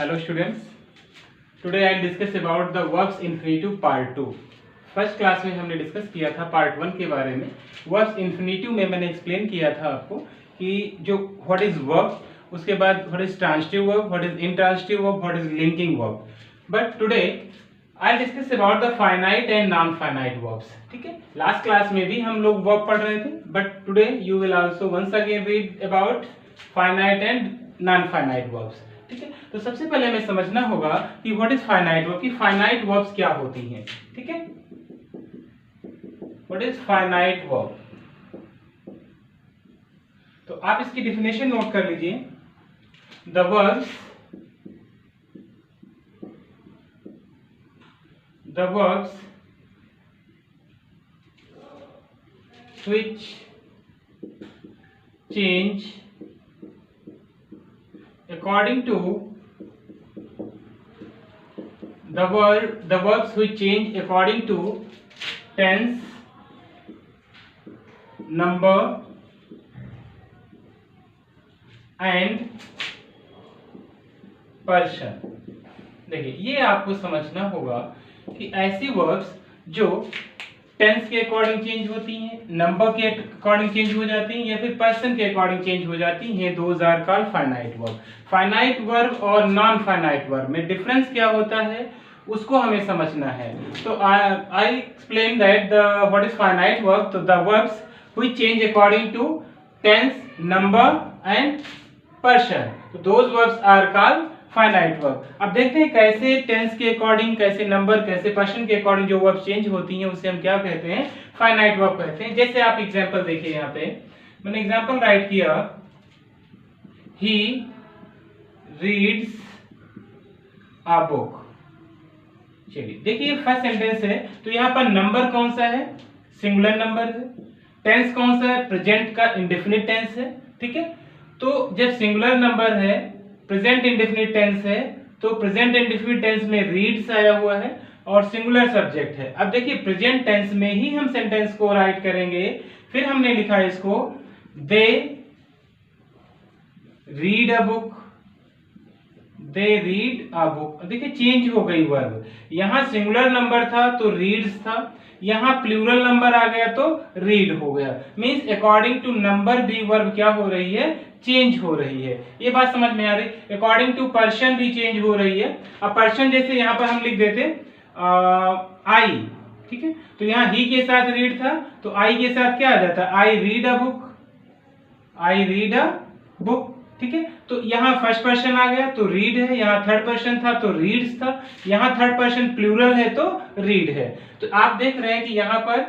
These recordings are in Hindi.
Hello students. Today I will discuss about the verbs infinitive part 2. First class में हमने डिस्कस किया था पार्ट 1 के बारे में. वर्ब्स इन्फिनेटिव में मैंने एक्सप्लेन किया था आपको कि जो व्हाट इज वर्ब, उसके बाद what is transitive verb, what is intransitive verb, what is linking verb. But today I discuss about the finite and non finite verbs. ठीक है, लास्ट क्लास में भी हम लोग वर्ब पढ़ रहे थे, but today you will also once again read about finite and non finite verbs. ठीक है, तो सबसे पहले हमें समझना होगा कि व्हाट इज फाइनाइट वर्ब, कि फाइनाइट वर्ब्स क्या होती हैं. ठीक है, व्हाट इज फाइनाइट वर्ब. तो आप इसकी डेफिनेशन नोट कर लीजिए. The verbs which change according to the verbs which change according to tense, number and person. देखिए, ये आपको समझना होगा कि ऐसी वर्ब्स जो टेंस के अकॉर्डिंग चेंज होती हैं, नंबर के अकॉर्डिंग चेंज हो जाती हैं, या फिर पर्सन के अकॉर्डिंग चेंज हो जाती हैं, those are called finite verb. Finite verb और नॉन फाइनाइट वर्ब में डिफरेंस क्या होता है उसको हमें समझना है. तो I explain that the what is finite verb. तो the verbs which change according to tense, number and person, तो those verbs are called finite verb. अब देखते हैं कैसे टेंस के अकॉर्डिंग, कैसे नंबर, कैसे पर्सन के अकॉर्डिंग जो वर्ब चेंज होती हैं उसे हम क्या कहते हैं, फाइनाइट वर्ब कहते हैं. जैसे आप एग्जांपल देखिए, यहाँ पे मैंने एग्जांपल राइट किया, ही रीड्स अ बुक. चलिए देखिए, फर्स्ट सेंटेंस है तो यहाँ पर नंबर कौन सा है, सिंगुलर नंबर है. टेंस कौन सा है, प्रेजेंट का इंडेफिनिट टेंस है. ठीक है, तो जब सिंगुलर नंबर है, प्रेजेंट इंडेफिनिट टेंस है, तो प्रेजेंट इंडेफिनिट टेंस में रीड्स आया हुआ है और सिंगुलर सब्जेक्ट है. अब देखिए, प्रेजेंट टेंस में ही हम सेंटेंस को राइट करेंगे. फिर हमने लिखा है इसको, they read a book, they read a book. देखिए चेंज हो गई वर्ब. यहां सिंगुलर नंबर था तो रीड्स था, यहां प्लूरल नंबर आ गया तो रीड हो गया. मींस अकॉर्डिंग टू नंबर भी वर्ब क्या हो रही है, चेंज हो रही है. ये बात समझ में आ रही. अकॉर्डिंग टू पर्सन भी चेंज हो रही है. अब पर्सन जैसे यहां पर हम लिख देते आई. ठीक है, तो यहां ही के साथ रीड था तो आई के साथ क्या आ जाता, I read a book, I read a book. ठीक है, तो यहाँ फर्स्ट पर्सन आ गया तो रीड है, यहाँ थर्ड पर्सन था तो रीड्स था, यहाँ थर्ड पर्सन प्लूरल है तो रीड है. तो आप देख रहे हैं कि यहाँ पर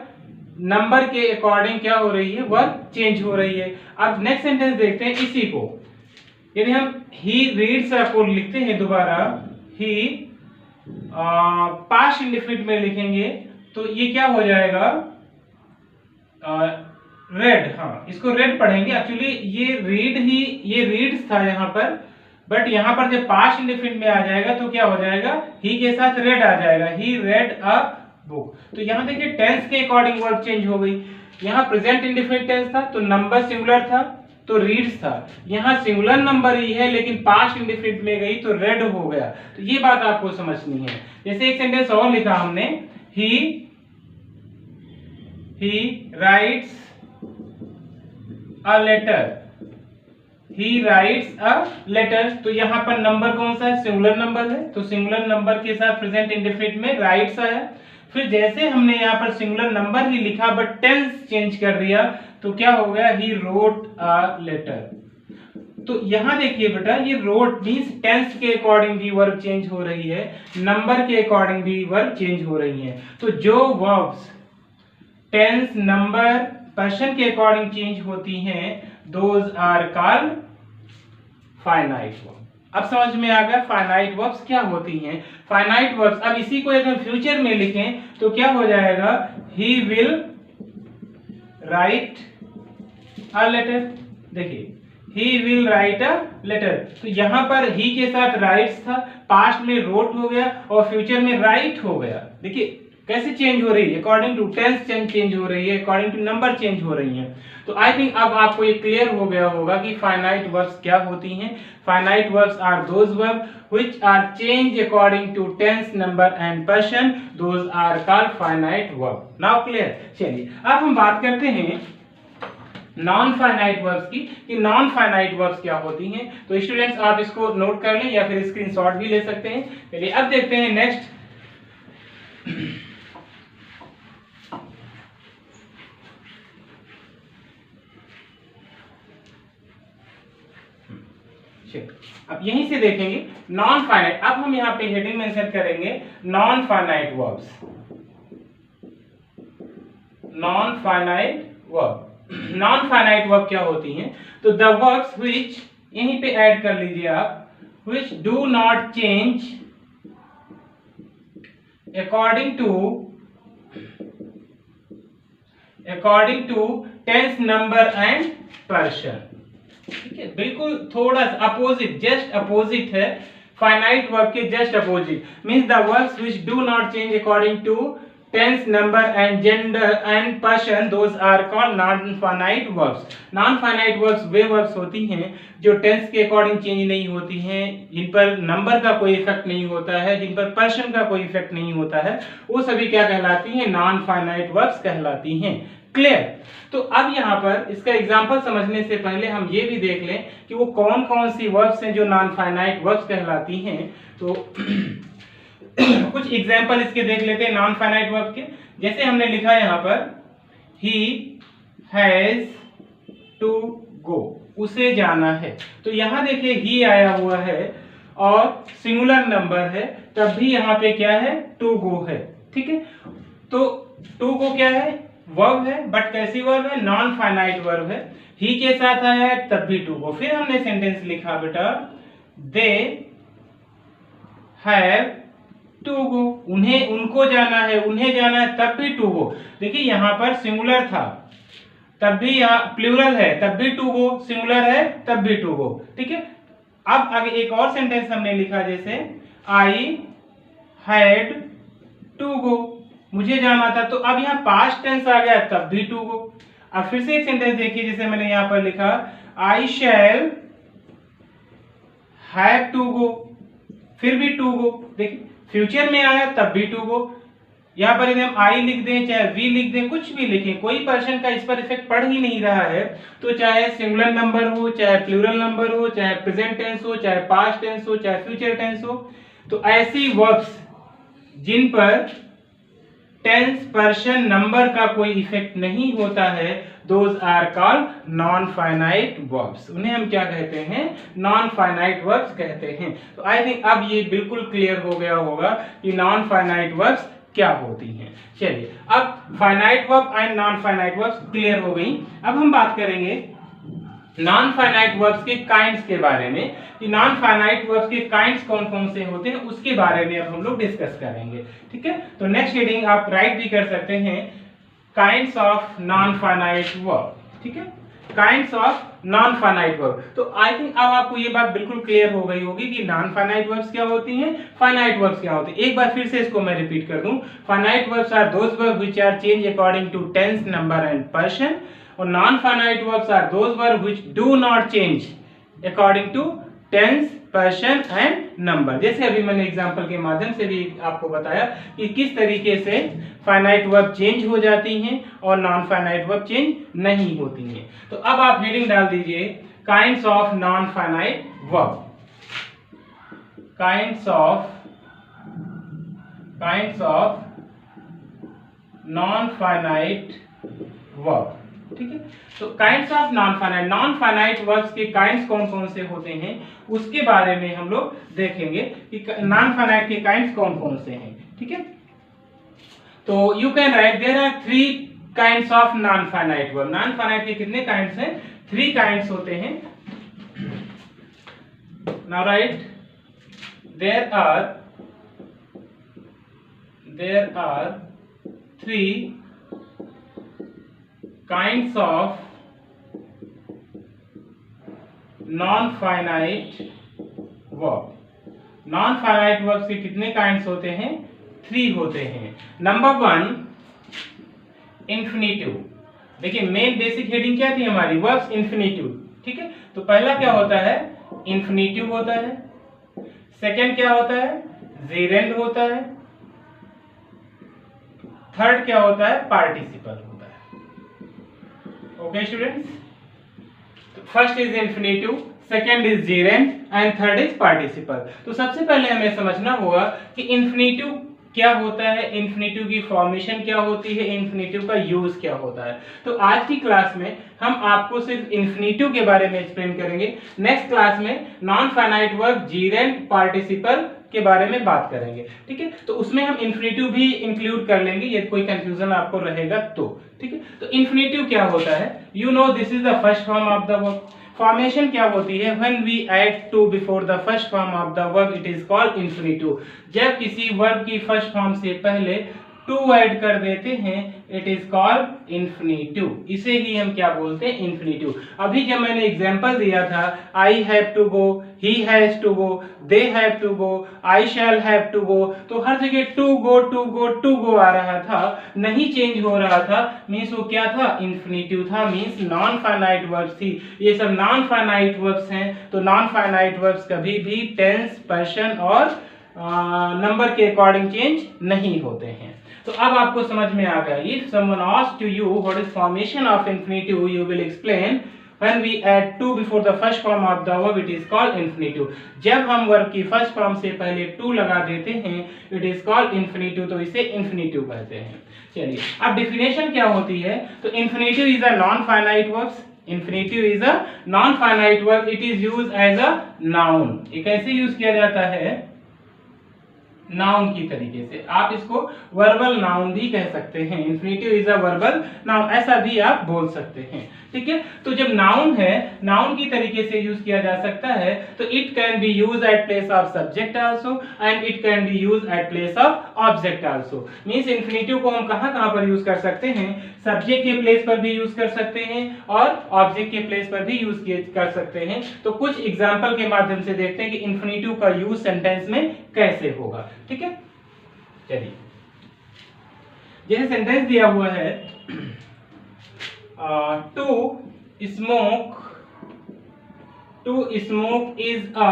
नंबर के अकॉर्डिंग क्या हो रही है, वर्ब चेंज हो रही है. अब नेक्स्ट सेंटेंस देखते हैं इसी को. यदि हम ही रीड्स को लिखते हैं दोबारा, ही पास्ट इंडेफिनिट में लिखेंगे तो ये क्या हो जाएगा, रेड. हाँ, इसको रेड पढ़ेंगे. एक्चुअली ये रीड ही, ये रीड्स था यहाँ पर, बट यहाँ पर जब पास्ट इंडेफिनिट में आ जाएगा तो क्या हो जाएगा, ही के साथ रेड आ जाएगा, ही रेड अ बुक. तो यहाँ देखिए टेंस के अकॉर्डिंग वर्ब चेंज हो गई. यहाँ प्रेजेंट इंडेफिनिट टेंस था तो नंबर सिंगुलर था तो रीड्स था. यहाँ सिंगुलर नंबर ही है लेकिन पास्ट इंडेफिनिट में गई तो रेड हो गया. तो ये बात आपको समझनी है. जैसे एक सेंटेंस और लिखा हमने, he writes a letter, he writes a letter. तो यहाँ पर नंबर कौन सा है, सिंगुलर नंबर है, तो सिंगुलर नंबर के साथ प्रेजेंट इंडेफिनिट में राइट्स आया. फिर जैसे हमने यहाँ पर सिंगुलर नंबर ही लिखा बट टेंस चेंज कर दिया तो क्या हो गया, ही रोट अ लेटर. तो यहाँ देखिए बेटा, ये रोट मींस टेंस के अकॉर्डिंग भी वर्ब चेंज हो रही है, नंबर के अकॉर्डिंग भी वर्ब चेंज हो रही है. तो जो वर्ब्स टेंस, नंबर, पर्सन के अकॉर्डिंग चेंज होती हैं, those are called finite verb. अब समझ में आ गया फाइनाइट वर्ब्स क्या होती हैं. फाइनाइट वर्ब्स, अब इसी को अगर फ्यूचर में लिखें तो क्या हो जाएगा, he will write a letter. देखिए, he will write a letter. तो यहां पर ही के साथ राइट्स था, पास्ट में रोट हो गया और फ्यूचर में राइट हो गया. देखिए कैसे चेंज हो रही है, अकॉर्डिंग टू टेंस चेंज हो रही है, अकॉर्डिंग टू नंबर चेंज हो रही है। तो आई थिंक अब आपको ये क्लियर हो गया होगा कि फाइनाइट वर्ब्स क्या होती हैं। Finite verbs are those verb which are change according to tense, number and person, those are called finite verb. Now clear. चलिए अब हम बात करते हैं नॉन फाइनाइट वर्ब्स की, कि नॉन फाइनाइट वर्ब्स क्या होती हैं। तो स्टूडेंट्स आप इसको नोट कर लें या फिर स्क्रीनशॉट भी ले सकते हैं। चलिए अब देखते हैं नेक्स्ट। अब यहीं से देखेंगे नॉन फाइनाइट। अब हम यहाँ पे हेडिंग मेंशन करेंगे non finite verbs. Non finite verb, non finite verb क्या होती हैं? तो द वर्ब्स व्हिच, यहीं पे ऐड कर लीजिए आप, which do not change according to tense, number and person. ठीक है, बिल्कुल थोड़ा सा अपोजिट, जस्ट अपोजिट है फाइनाइट वर्ब के, just opposite. Means the verbs which do not change according to tense, number and gender and person, those are called non finite verbs. Non finite verbs वे वर्ब्स होती हैं जो टेंस के अकॉर्डिंग चेंज नहीं होती हैं, जिन पर नंबर का कोई इफेक्ट नहीं होता है, जिन पर पर्सन का कोई इफेक्ट नहीं होता है, वो सभी क्या कहलाती हैं? नॉन फाइनाइट वर्ब्स कहलाती हैं। क्लियर। तो अब यहाँ पर इसका एग्जांपल समझने से पहले हम ये भी देख लें कि वो कौन कौन सी वर्ब्स हैं जो नॉन फाइनाइट वर्ब्स कहलाती हैं। तो कुछ एग्जांपल इसके देख लेते हैं नॉन फाइनाइट वर्ब के। जैसे हमने लिखा यहाँ पर ही हैज टू गो, उसे जाना है। तो यहाँ देखिए ही आया हुआ है और सिंगुलर नंबर है, तब भी यहाँ पे क्या है? टू गो है। ठीक है, तो टू गो क्या है? वर्ब है, बट कैसी वर्ब है? नॉन फाइनाइट वर्ब है। ही के साथ आया है तब भी टू गो। फिर हमने सेंटेंस लिखा बेटा दे हैव टू गो, उन्हें, उनको जाना है, उन्हें जाना है तब भी टू गो। देखिए यहाँ पर सिंगुलर था तब भी, यहाँ प्लूरल है तब भी टू गो, सिंगुलर है तब भी टू गो। ठीक है, अब आगे एक और सेंटेंस हमने लिखा जैसे आई हैड टू गो, मुझे जाना था, तो अब यहाँ पास्ट टेंस आ गया तब भी टू गो। अब फिर से एक सेंटेंस देखिए जैसे मैंने यहाँ पर लिखा आई शैल हैव टू गो, फिर भी टू गो। देखिए फ्यूचर में आया तब भी टू गो। यहाँ पर यदि हम आई लिख दें, चाहे वी लिख दें, कुछ भी लिखें, कोई पर्सन का इस पर इफेक्ट पड़ ही नहीं रहा है। तो चाहे सिंगुलर नंबर हो, चाहे प्लूरल नंबर हो, चाहे प्रेजेंट टेंस हो, चाहे पास्ट टेंस हो, चाहे फ्यूचर टेंस हो, तो ऐसी वर्ब्स जिन पर टेंस, पर्सन, नंबर का कोई इफेक्ट नहीं होता है, those are called non finite verbs. उन्हें हम क्या कहते हैं? नॉन फाइनाइट वर्ब्स कहते हैं। तो आई थिंक अब ये बिल्कुल क्लियर हो गया होगा कि नॉन फाइनाइट वर्ब्स क्या होती हैं। चलिए अब finite verb and non finite verbs clear हो गई। अब हम बात करेंगे नॉन फाइनाइट वर्ब्स के काइंड्स के बारे में, कि नॉन फाइनाइट वर्ब्स के काइंड्स कौन कौन से होते हैं, उसके बारे में अब हम लोग डिस्कस करेंगे। ठीक है, तो नेक्स्ट हेडिंग आप राइट भी कर सकते हैं, kinds of non finite verb. ठीक है, kinds of non finite verb. तो आई थिंक अब आपको ये बात बिल्कुल क्लियर हो गई होगी कि नॉन फाइनाइट वर्ब्स क्या होती हैं, फाइनाइट वर्ब्स क्या होती हैं। एक बार फिर से इसको मैं रिपीट कर दूं, finite verbs are those verb which are change according to tense, number and person, और non finite verbs are those verb which do not change according to tense, person and number. जैसे अभी मैंने एग्जांपल के माध्यम से भी आपको बताया कि किस तरीके से फाइनाइट वर्ब चेंज हो जाती हैं और नॉन फाइनाइट वर्ब चेंज नहीं होती हैं। तो अब आप हेडिंग डाल दीजिए kinds of non finite verb. Kinds of non finite verb. ठीक है, तो kinds of non finite verbs के काइंड्स कौन कौन से होते हैं उसके बारे में हम लोग देखेंगे कि नॉन फाइनाइट के काइंड्स कौन कौन से हैं। ठीक है, तो you can write there are 3 kinds of non finite verb. Non finite के कितने काइंड्स हैं? 3 काइंड्स होते हैं। Now write there are 3 kinds of non-finite verb। non-finite verbs के कितने kinds होते हैं? 3 होते हैं। Number 1 infinitive. देखिए मेन बेसिक हेडिंग क्या थी हमारी, वर्ब्स इंफिनिटिव, ठीक है। तो पहला क्या होता है, इंफिनिटिव होता है। सेकंड क्या होता है, जेरेंड होता है। थर्ड क्या होता है, पार्टिसिपल होता है। ओके स्टूडेंट्स, तो first is infinitive, second is gerund and third is participle. तो सबसे पहले हमें समझना होगा कि इंफिनिटिव क्या होता है, इंफिनिटिव की फॉर्मेशन क्या होती है, इंफिनिटिव का यूज क्या होता है। तो आज की क्लास में हम आपको सिर्फ इंफिनिटिव के बारे में एक्सप्लेन करेंगे। नेक्स्ट क्लास में non finite verb, gerund, participle के बारे में बात करेंगे, ठीक है। तो उसमें हम इंफिनिटिव भी इंक्लूड कर लेंगे, यदि कोई कंफ्यूजन आपको रहेगा तो, ठीक है। तो इंफिनिटिव क्या होता है, you know this is the first form of the verb. Formation क्या होती है, when we add to before the first form of the verb it is called infinitive. जब किसी वर्ब की फर्स्ट फॉर्म से पहले टू ऐड कर देते हैं इट इज कॉल्ड इंफिनिटिव। इसे ही हम क्या बोलते हैं, इंफिनिटिव। अभी जब मैंने एग्जांपल दिया था, I have to go, he has to go, they have to go, I shall have to go, तो हर जगह to go to go to go आ रहा था, नहीं चेंज हो रहा था, मीन्स वो क्या था, इंफिनिटिव था, मीन्स नॉन फाइनाइट वर्ब्स थी। ये सब नॉन फाइनाइट वर्ब्स हैं, तो नॉन फाइनाइट वर्ब्स कभी भी टेंस, पर्सन और नंबर के अकॉर्डिंग चेंज नहीं होते हैं। तो अब आपको समझ में आ गया। If someone asks to you what is formation of infinitive, you will explain when we add to before the first form of the verb it is called infinitive। जब हम वर्ब की फर्स्ट फॉर्म से पहले टू लगा देते हैं it is called infinitive, तो इसे infinitive कहते हैं। चलिए अब डेफिनेशन क्या होती है, तो infinitive is a non-finite verbs। Infinitive is a non-finite verb, it is used as a noun। ये कैसे यूज किया जाता है, नाउन की तरीके से। आप इसको वर्बल नाउन भी कह सकते हैं, infinitive is a verbal noun, ऐसा भी आप बोल सकते हैं, ठीक है। तो जब नाउन है, नाउन की तरीके से यूज किया जा सकता है, तो it can be use at place of subject also and it can be use at place of object also. Means infinitive को हम कहां पर यूज कर सकते हैं, सब्जेक्ट के प्लेस पर भी यूज कर सकते हैं और ऑब्जेक्ट के प्लेस पर भी यूज कर सकते हैं। तो कुछ एग्जांपल के माध्यम से देखते हैं कि इंफिनिटिव का यूज सेंटेंस में कैसे होगा, ठीक है। चलिए जैसे सेंटेंस दिया हुआ है, to smoke is a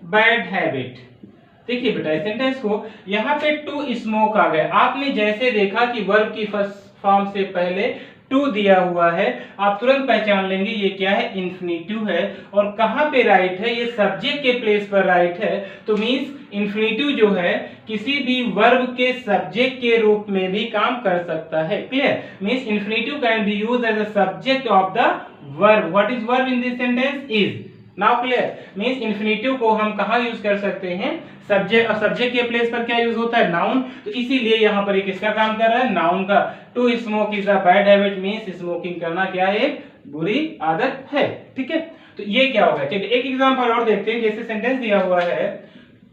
bad habit. देखिए बेटा इस सेंटेंस को, यहाँ पे टू स्मोक आ गया, आपने जैसे देखा कि वर्ब की फर्स्ट फॉर्म से पहले टू दिया हुआ है, आप तुरंत पहचान लेंगे ये क्या है, इंफिनिटिव है। और कहां पे राइट है, ये सब्जेक्ट के प्लेस पर राइट है। तो मींस इंफिनिटिव जो है किसी भी वर्ब के सब्जेक्ट के रूप में भी काम कर सकता है। Clear, means infinitive can be used as a subject of the verb. What is verb in this sentence, is. Now clear, means infinitive को हम कहां यूज कर सकते हैं, सब्जेक्ट, और सब्जेक्ट के प्लेस पर क्या यूज होता है, नाउन। तो इसीलिए यहां पर ये किसका काम कर रहा है, नाउन का। To smoke is a bad habit, means smoking करना क्या है, एक बुरी आदत है, ठीक है। तो ये क्या होगा, चलिए एक एग्जांपल और देखते हैं। जैसे सेंटेंस दिया हुआ है,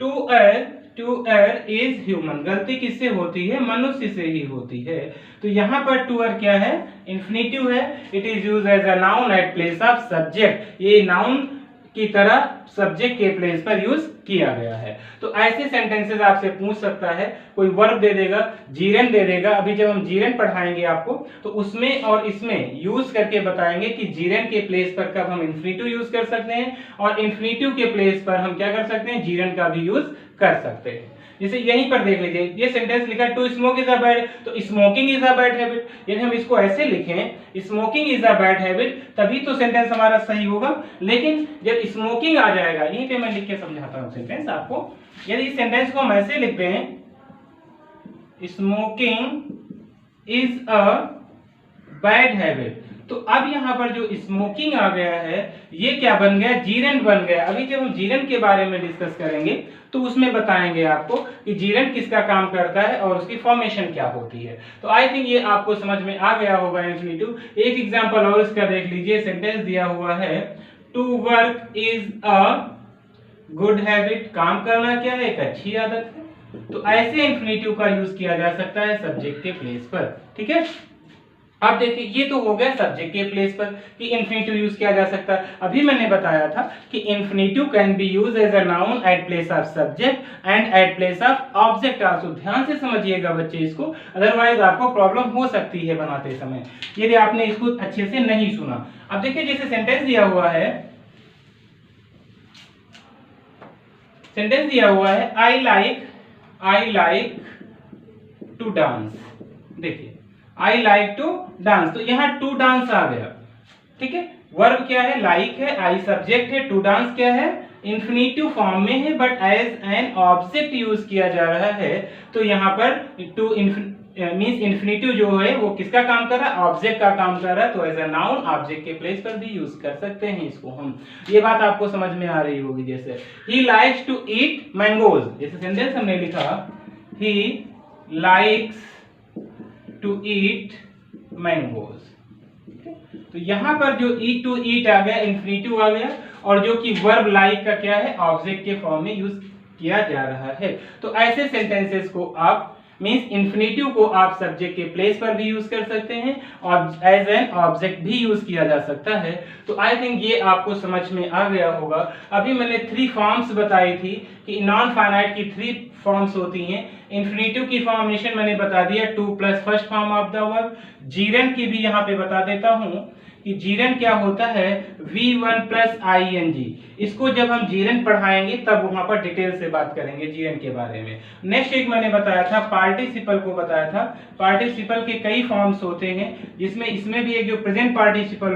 टू एयर इज ह्यूमन। गलती किससे होती है, मनुष्य से ही होती है। तो यहाँ पर टू एयर क्या है, इंफिनिटिव है। It is use as a noun at place of subject. ये नाउन की तरह सब्जेक्ट के प्लेस पर यूज किया गया है। तो ऐसे सेंटेंसेस आपसे पूछ सकता है, कोई वर्ब दे देगा, जीरेंड दे देगा। अभी जब हम जीरेंड पढ़ाएंगे आपको, तो उसमें और इसमें यूज करके बताएंगे कि जीरेंड के प्लेस पर कब हम इंफिनिटिव यूज कर सकते हैं और इंफिनिटिव के प्लेस पर हम क्या कर सकते हैं, जीरेंड का भी यूज कर सकते हैं। जैसे यहीं पर देख लीजिए, ये सेंटेंस लिखा है, to smoke is a bad, तो smoking is a bad habit. यदि हम इसको ऐसे लिखें, smoking is a bad habit, तभी तो सेंटेंस हमारा सही होगा। लेकिन जब स्मोकिंग आ जाएगा, यहीं पे मैं लिख के समझाता हूं सेंटेंस आपको। यदि इस सेंटेंस को हम ऐसे लिखते हैं, smoking is a bad habit, तो अब यहाँ पर जो स्मोकिंग आ गया है, ये क्या बन गया, जीरेंड बन गया। अभी जब हम जीरेंड के बारे में डिस्कस करेंगे तो उसमें बताएंगे आपको कि जीरेंड किसका काम करता है और उसकी फॉर्मेशन क्या होती है। तो आई थिंक ये आपको समझ में आ गया होगा इंफिनिटिव। एक एग्जांपल और इसका देख लीजिए, सेंटेंस दिया हुआ है, to work is a good habit. काम करना क्या है, एक अच्छी आदत है। तो ऐसे इंफिनिटिव का यूज किया जा सकता है सब्जेक्ट के प्लेस पर, ठीक है। अब देखिए ये तो हो गया सब्जेक्ट के प्लेस पर कि इन्फिनेटिव यूज किया जा सकता है। अभी मैंने बताया था कि infinitive can be use as a noun at place of subject and at place of object also. ध्यान से समझिएगा बच्चे इसको, अदरवाइज आपको प्रॉब्लम हो सकती है बनाते समय यदि आपने इसको अच्छे से नहीं सुना। अब देखिए जैसे सेंटेंस दिया हुआ है, सेंटेंस दिया हुआ है आई लाइक टू डांस। देखिए आई लाइक टू डांस, तो यहाँ टू डांस आ गया, ठीक है। वर्ब क्या है, लाइक है, आई सब्जेक्ट है, टू डांस क्या है, इंफिनिटिव फॉर्म में है but as an object use किया जा रहा है। तो यहाँ पर टू मींस इंफिनिटिव जो है वो किसका काम कर रहा है, ऑब्जेक्ट का काम कर रहा है। तो एज अ नाउन ऑब्जेक्ट के प्लेस पर भी यूज कर सकते हैं इसको हम। ये बात आपको समझ में आ रही होगी। जैसे he likes to eat mangoes, जैसे सेंटेंस हमने लिखा he likes to eat mangoes. तो यहां पर जो ईट टू ईट आ गया, इंफिनिटिव आ गया, और जो कि वर्ब लाइक का क्या है, ऑब्जेक्ट के फॉर्म में यूज किया जा रहा है। तो ऐसे सेंटेंसेस को आप मींस इंफिनिटिव को आप सब्जेक्ट के प्लेस पर भी यूज कर सकते हैं और एज एन ऑब्जेक्ट भी यूज किया जा सकता है। तो आई थिंक ये आपको समझ में आ गया होगा। अभी मैंने 3 फॉर्म्स बताई थी कि नॉन फाइनाइट की 3 फॉर्म्स होती हैं। इंफिनिटिव की फॉर्मेशन मैंने बता दिया 2 plus first form of the verb. जीरेंड की भी यहाँ पे बता देता हूँ कि जीरेंड क्या होता है, V1 प्लस ING। इसको जब हम जीरेंड पढ़ाएंगे तब वहां पर डिटेल से बात करेंगे जीरेंड के बारे में। नेक्स्ट एक मैंने बताया था पार्टिसिपल को बताया था। पार्टिसिपल के कई फॉर्म्स होते हैं, जिसमें इसमें भी एक जो प्रेजेंट पार्टिसिपल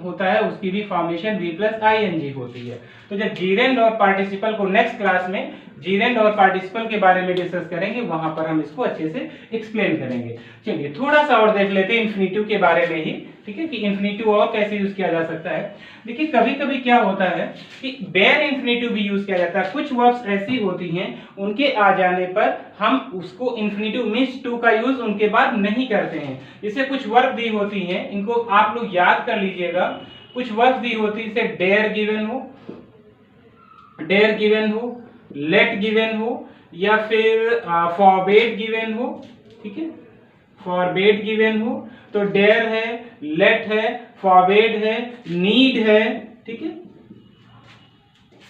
होता है उसकी भी फॉर्मेशन V प्लस ING होती है। तो जब जीरेंड और पार्टिसिपल को नेक्स्ट क्लास में जीरेंड और पार्टिसिपल के बारे में डिस्कस करेंगे, वहां पर हम इसको अच्छे से एक्सप्लेन करेंगे। चलिए थोड़ा सा और देख लेते हैं इंफिनिटिव के बारे में ही, ठीक है, कि इंफिनिटिव और कैसे यूज किया जा सकता है। देखिए कभी कभी क्या होता है कि बेयर इंफिनिटिव भी यूज किया जाता है। कुछ वर्ब्स ऐसी होती हैं उनके आ जाने पर हम उसको इंफिनिटिव मींस टू का यूज उनके बाद नहीं करते हैं। जैसे कुछ वर्ब दी होती हैं, इनको आप लोग याद कर लीजिएगा। कुछ वर्ब दी होती है, जैसे डेयर गिवन हो, लेट गिवन हो, या फिर फॉरबेड गिवन हो, ठीक है, फॉरबेड गिवन हो। तो डेयर है, लेट है, फॉरबेड है, नीड है, ठीक है,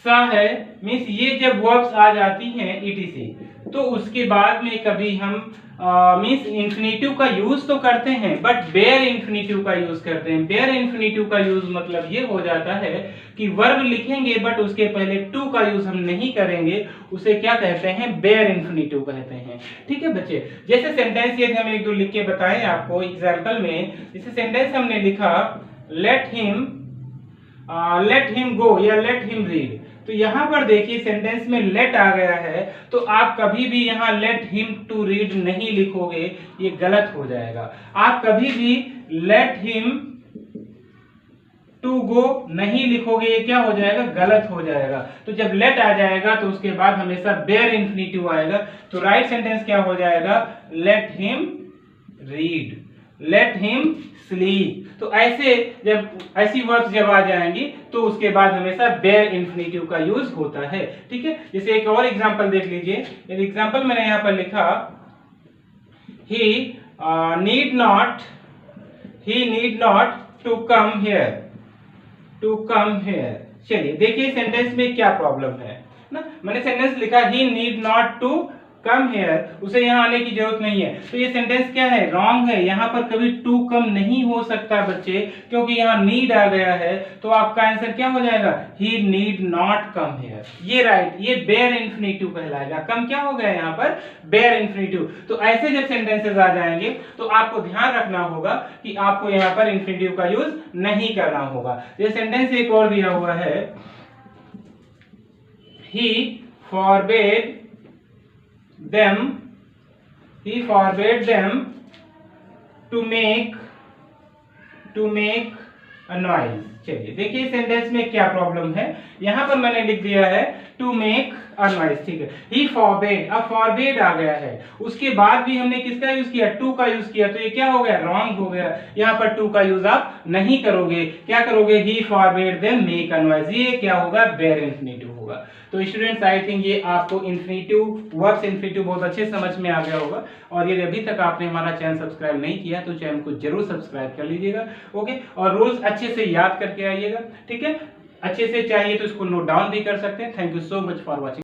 सा है। मींस ये जब वर्ब्स आ जाती हैं etc, तो उसके बाद में कभी हम मींस इंफिनिटिव का यूज तो करते हैं बट बेयर इंफिनिटिव का यूज करते हैं। बेयर इंफिनिटिव का यूज मतलब ये हो जाता है कि वर्ब लिखेंगे बट उसके पहले टू का यूज हम नहीं करेंगे, उसे क्या कहते हैं, बेयर इंफिनिटिव कहते हैं। ठीक है बच्चे, जैसे सेंटेंस ये हम एक दो लिख के बताएं आपको एग्जांपल में। जैसे सेंटेंस हमने लिखा लेट हिम गो या लेट हिम रीड। तो यहां पर देखिए सेंटेंस में लेट आ गया है, तो आप कभी भी यहां लेट हिम टू रीड नहीं लिखोगे, ये गलत हो जाएगा। आप कभी भी लेट हिम टू गो नहीं लिखोगे, ये क्या हो जाएगा, गलत हो जाएगा। तो जब लेट आ जाएगा तो उसके बाद हमेशा बेयर इंफिनिटिव आएगा। तो राइट सेंटेंस क्या हो जाएगा, let him read, let him sleep. तो ऐसे जब ऐसी वर्ड्स जब आ जाएंगी तो उसके बाद हमेशा बेयर इंफिनिटिव का यूज होता है। ठीक है, जैसे एक और एग्जांपल देख लीजिए। एक एग्जांपल मैंने यहां पर लिखा he need not to come here. चलिए देखिए सेंटेंस में क्या प्रॉब्लम है ना। मैंने सेंटेंस लिखा he need not to come here, उसे यहाँ आने की जरूरत नहीं है। तो ये सेंटेंस क्या है, रॉन्ग है। यहाँ पर कभी टू कम नहीं हो सकता बच्चे, क्योंकि यहाँ नीड आ गया है। तो आपका आंसर क्या हो जाएगा, ही नीड नॉट कम हेयर। ये राइट, ये बेयर इंफिनिटिव कहलाएगा। कम क्या हो गया यहाँ पर, बेयर इंफिनिटिव। तो ऐसे जब सेंटेंसेस आ जाएंगे तो आपको ध्यान रखना होगा कि आपको यहाँ पर इंफिनिटिव का यूज नहीं करना होगा। ये सेंटेंस एक और दिया हुआ है, he forbade them to make a noise। चलिए देखिए सेंटेंस में क्या प्रॉब्लम है। यहां पर मैंने लिख दिया है टू मेक अ नॉइज, ठीक है। ही फॉरबेड, अब फॉरबेड आ गया है, उसके बाद भी हमने किसका यूज किया, टू का यूज किया। तो ये क्या हो गया, रॉन्ग हो गया। यहाँ पर टू का यूज आप नहीं करोगे, क्या करोगे, he forbade them make a noise. ये क्या होगा, बेयर इंफिनिटिव होगा। होगा। तो स्टूडेंट्स आई थिंक ये आपको इन्फिनेटिव वर्ब्स इन्फिनेटिव बहुत अच्छे समझ में आ गया होगा। और यदि अभी तक आपने हमारा चैनल सब्सक्राइब नहीं किया तो चैनल को जरूर सब्सक्राइब कर लीजिएगा। ओके, और रूल्स अच्छे से याद करके आइएगा, ठीक है। अच्छे से चाहिए तो इसको नोट डाउन भी कर सकते हैं। Thank you so much for watching.